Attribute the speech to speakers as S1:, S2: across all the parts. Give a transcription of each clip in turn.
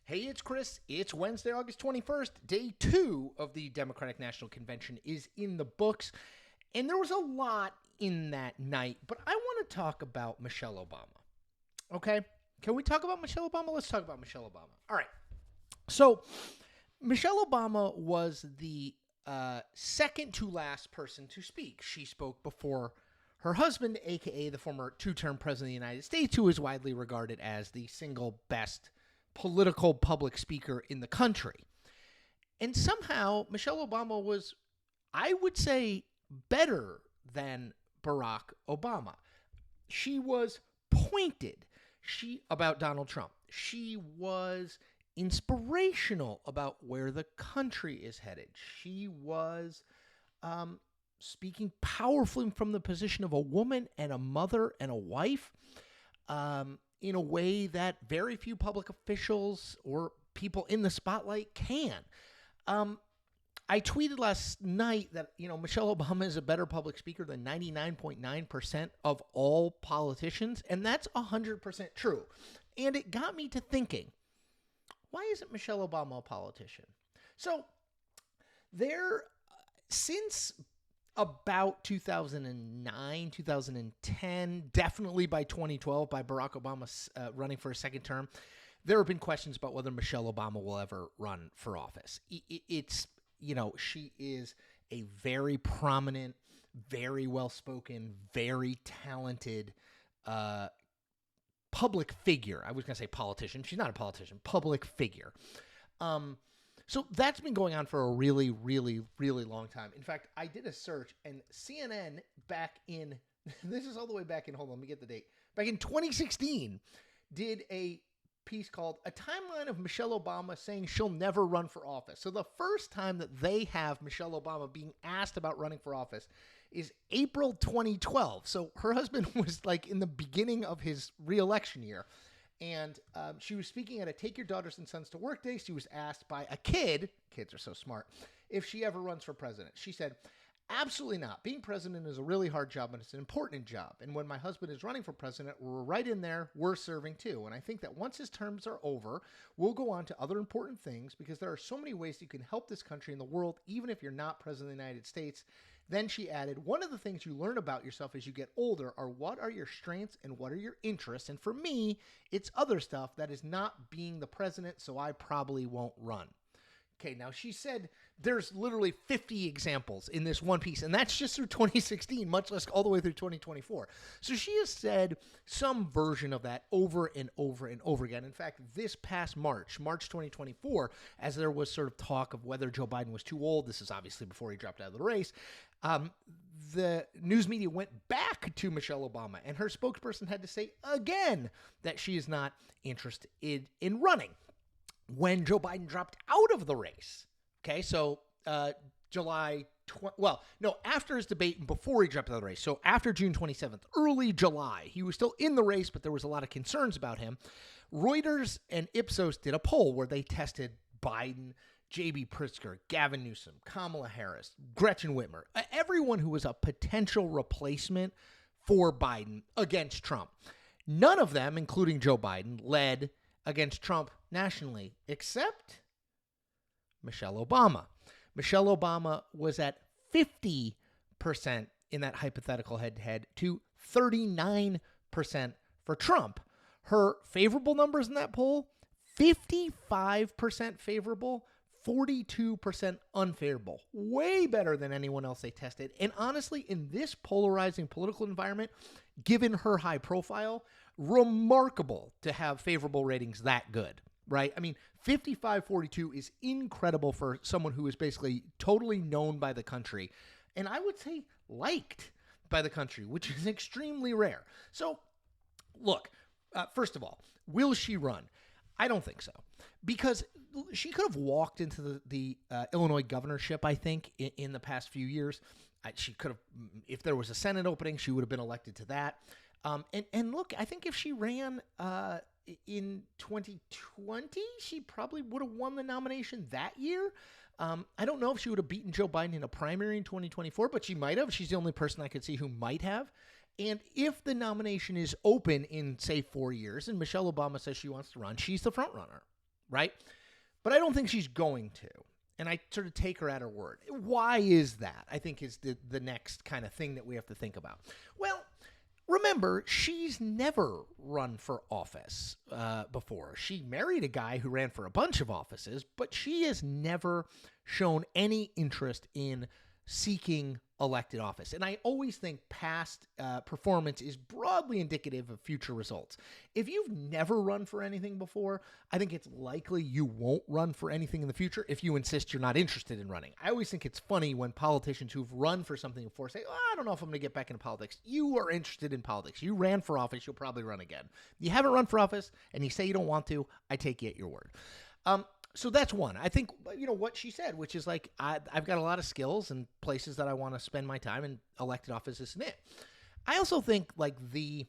S1: Hey, it's Chris. It's Wednesday, August 21st. Day 2 of the Democratic National Convention is in the books. And there was a lot in that night, but I want to talk about Michelle Obama. Okay? Can we talk about Michelle Obama? Let's talk about Michelle Obama. All right. So, Michelle Obama was the second to last person to speak. She spoke before her husband, a.k.a. the former two-term president of the United States, who is widely regarded as the single best political public speaker in the country. And somehow Michelle Obama was, I would say, better than Barack Obama. She was pointed about Donald Trump. She was inspirational about where the country is headed. She was speaking powerfully from the position of a woman and a mother and a wife. In a way that very few public officials or people in the spotlight can. I tweeted last night that, Michelle Obama is a better public speaker than 99.9% of all politicians, and that's 100% true. And it got me to thinking, why isn't Michelle Obama a politician? So since about 2009, 2010, definitely by 2012, by Barack Obama running for a second term, there have been questions about whether Michelle Obama will ever run for office. It's, she is a very prominent, very well-spoken, very talented public figure. I was going to say politician. She's not a politician. Public figure. So that's been going on for a really, really, really long time. In fact, I did a search, and CNN this is all the way back in, hold on, let me get the date. Back in 2016, did a piece called A Timeline of Michelle Obama Saying She'll Never Run for Office. So the first time that they have Michelle Obama being asked about running for office is April 2012. So her husband was like in the beginning of his re-election year. And she was speaking at a Take Your Daughters and Sons to Work Day. She was asked by a kid, kids are so smart, if she ever runs for president. She said, absolutely not. Being president is a really hard job, and it's an important job. And when my husband is running for president, we're right in there. We're serving too. And I think that once his terms are over, we'll go on to other important things because there are so many ways you can help this country and the world, even if you're not president of the United States. Then she added, one of the things you learn about yourself as you get older are what are your strengths and what are your interests. And for me, it's other stuff that is not being the president, so I probably won't run. Okay, now she said there's literally 50 examples in this one piece, and that's just through 2016, much less all the way through 2024. So she has said some version of that over and over and over again. In fact, this past March 2024, as there was sort of talk of whether Joe Biden was too old, this is obviously before he dropped out of the race, the news media went back to Michelle Obama, and her spokesperson had to say again that she is not interested in running. When Joe Biden dropped out of the race, okay, so after his debate and before he dropped out of the race, so after June 27th, early July, he was still in the race, but there was a lot of concerns about him. Reuters and Ipsos did a poll where they tested Biden, J.B. Pritzker, Gavin Newsom, Kamala Harris, Gretchen Whitmer, everyone who was a potential replacement for Biden against Trump. None of them, including Joe Biden, led against Trump nationally, except Michelle Obama. Michelle Obama was at 50% in that hypothetical head-to-head to 39% for Trump. Her favorable numbers in that poll, 55% favorable, 42% unfavorable. Way better than anyone else they tested. And honestly, in this polarizing political environment, given her high profile, remarkable to have favorable ratings that good, right? I mean, 55-42 is incredible for someone who is basically totally known by the country, and I would say liked by the country, which is extremely rare. So, look, first of all, will she run? I don't think so, because she could have walked into the Illinois governorship, I think, in the past few years. She could have, if there was a Senate opening, she would have been elected to that. And look, I think if she ran in 2020, she probably would have won the nomination that year. I don't know if she would have beaten Joe Biden in a primary in 2024, but she might have. She's the only person I could see who might have. And if the nomination is open in, say, 4 years, and Michelle Obama says she wants to run, she's the front runner. right? But I don't think she's going to. And I sort of take her at her word. Why is that? I think is the next kind of thing that we have to think about. Well, remember, she's never run for office before. She married a guy who ran for a bunch of offices, but she has never shown any interest in seeking elected office. And I always think past performance is broadly indicative of future results. If you've never run for anything before, I think it's likely you won't run for anything in the future if you insist you're not interested in running. I always think it's funny when politicians who've run for something before say, oh, I don't know if I'm going to get back into politics. You are interested in politics. You ran for office. You'll probably run again. You haven't run for office and you say you don't want to, I take you at your word. So that's one. I think, what she said, which is like, I've got a lot of skills and places that I want to spend my time, and elected office isn't it. I also think like the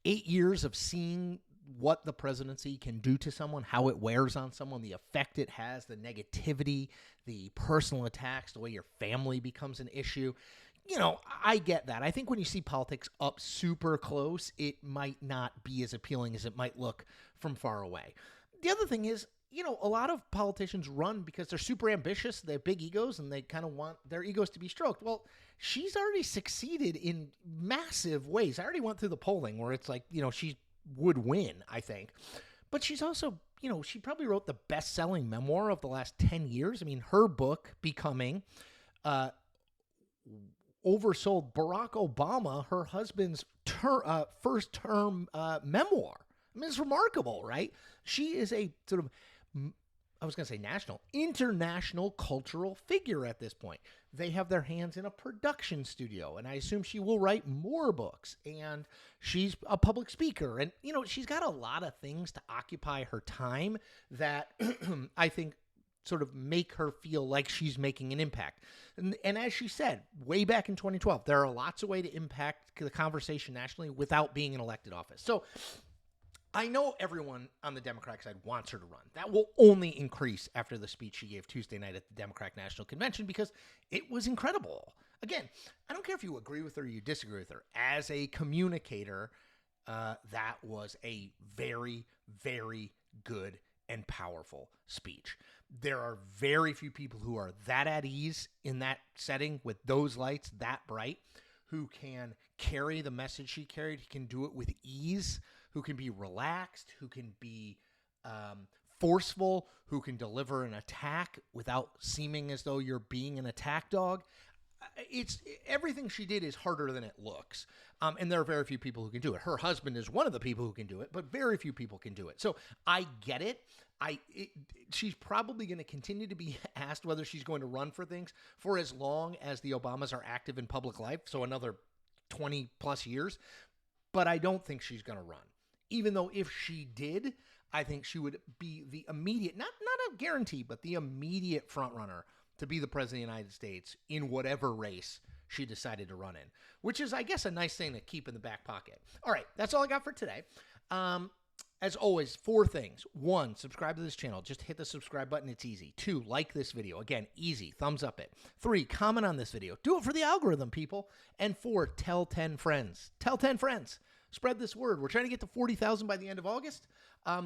S1: 8 years of seeing what the presidency can do to someone, how it wears on someone, the effect it has, the negativity, the personal attacks, the way your family becomes an issue. I get that. I think when you see politics up super close, it might not be as appealing as it might look from far away. The other thing is, a lot of politicians run because they're super ambitious, they have big egos, and they kind of want their egos to be stroked. Well, she's already succeeded in massive ways. I already went through the polling where it's like, she would win, I think. But she's also, she probably wrote the best-selling memoir of the last 10 years. I mean, her book, Becoming, oversold Barack Obama, her husband's first-term memoir. I mean, it's remarkable, right? She is a sort of, I was going to say international cultural figure at this point. They have their hands in a production studio, and I assume she will write more books, and she's a public speaker, and, she's got a lot of things to occupy her time that I think sort of make her feel like she's making an impact. And as she said, way back in 2012, there are lots of ways to impact the conversation nationally without being in elected office. So I know everyone on the Democratic side wants her to run. That will only increase after the speech she gave Tuesday night at the Democratic National Convention because it was incredible. Again, I don't care if you agree with her or you disagree with her. As a communicator, that was a very, very good and powerful speech. There are very few people who are that at ease in that setting with those lights that bright who can carry the message she carried. He can do it with ease, who can be relaxed, who can be forceful, who can deliver an attack without seeming as though you're being an attack dog. It's everything she did is harder than it looks. And there are very few people who can do it. Her husband is one of the people who can do it, but very few people can do it. So I get it. She's probably going to continue to be asked whether she's going to run for things for as long as the Obamas are active in public life. So another 20 plus years. But I don't think she's going to run. Even though if she did, I think she would be the immediate, not a guarantee, but the immediate front runner to be the president of the United States in whatever race she decided to run in, which is, I guess, a nice thing to keep in the back pocket. All right, that's all I got for today. As always, 4 things. 1, subscribe to this channel. Just hit the subscribe button. It's easy. 2, like this video. Again, easy. Thumbs up it. 3, comment on this video. Do it for the algorithm, people. And 4, tell 10 friends. Tell 10 friends. Spread this word. We're trying to get to 40,000 by the end of August.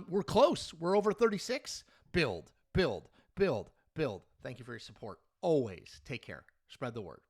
S1: We're close. We're over 36. Build, build, build, build. Thank you for your support. Always take care. Spread the word.